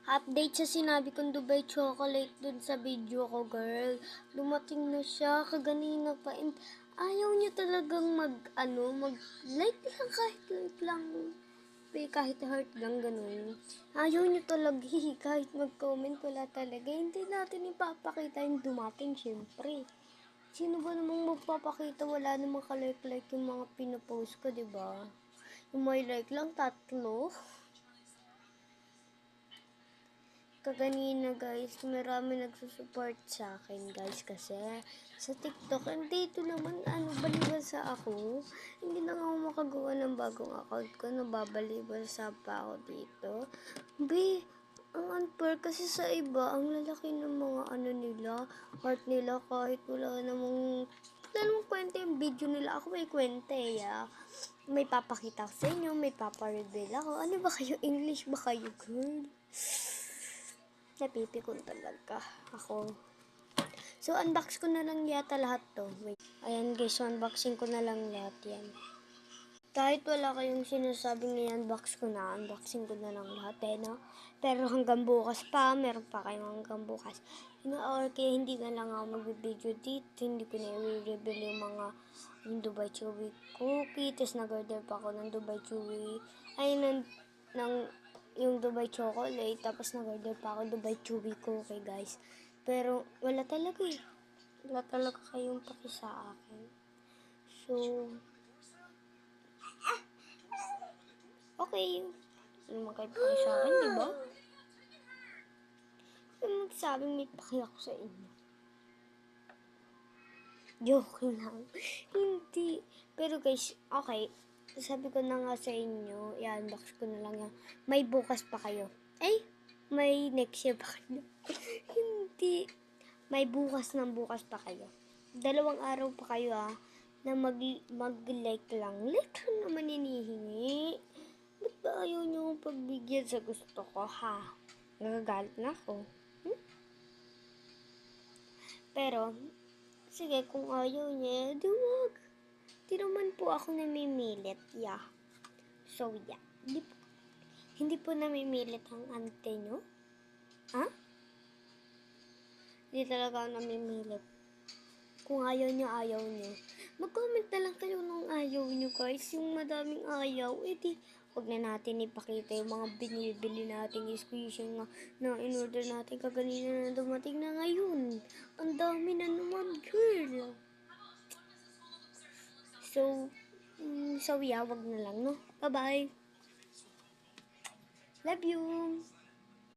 Update sa sinabi kong Dubai chocolate dun sa video ko, girl. Dumating na siya, kaganina pa. And ayaw niyo talagang like lang, kahit like lang. Kahit heart lang, ganun. Ayaw niyo talaga, kahit mag-comment, wala talaga. Hindi natin ipapakita yung dumating, syempre. Sino ba namang magpapakita? Wala namang ka-like yung mga pinopost ko, diba? Yung may like lang, 3. Kaganina guys, marami nagsusupport sa akin guys kasi sa TikTok, dito naman balibasa ako. Hindi na nga ako makagawa ng bagong account ko, nababalibasa pa ako dito. Ang unfair kasi sa iba, ang lalaki ng mga nila, heart nila kahit wala namang kwenta yung video nila. Ako may kwenta May papakita ko sa inyo, may papareveal ako. Ano ba kayo? English ba kayo, girl? Napipikon talaga ako. So, unbox ko na lang yata lahat to. Wait. Ayan guys, so unboxing ko na lang lahat yan. Kahit wala kayong sinasabing i-unbox ko na, unboxing ko na lang lahat no? Pero hanggang bukas pa, meron pa kayong hanggang bukas. Or kaya hindi na lang ako mag-video dito, hindi ko na i-reveal yung Dubai Chewy cookie, tapos nag-order pa ako ng Dubai Chewy, yung Dubai chocolate, tapos nag-order pa ako Dubai Chewy cookie guys. Pero wala talaga wala talaga kayong paki sa akin. So, okay. Ano naman kayo paki sa akin, diba? Ano magsabing may paki ako sa inyo? Joke lang. Hindi. Pero guys, okay. Sabi ko na nga sa inyo, i-unbox ko na lang yan. May bukas pa kayo. May next year pa kayo. Hindi. May bukas pa kayo. 2 araw pa kayo na mag-like lang. Like lang naman hinihingi. Ba't ba ayaw nyo pagbigyan sa gusto ko, ha? Nagagalit na ako. Pero, sige, kung ayaw niya, di wag. Di naman po ako namimilit, So, Hindi po namimilit ang ante nyo? Ha? Hindi talaga ako namimilit. Kung ayaw nyo, ayaw nyo. Mag-comment na lang kayo ng ayaw nyo, guys. Yung madaming ayaw, huwag na natin ipakita yung mga binibili nating squishy na in-order natin kaganina na dumating na ngayon. Ang dami na naman, girl. So, wag na lang, no? Bye-bye. Love you.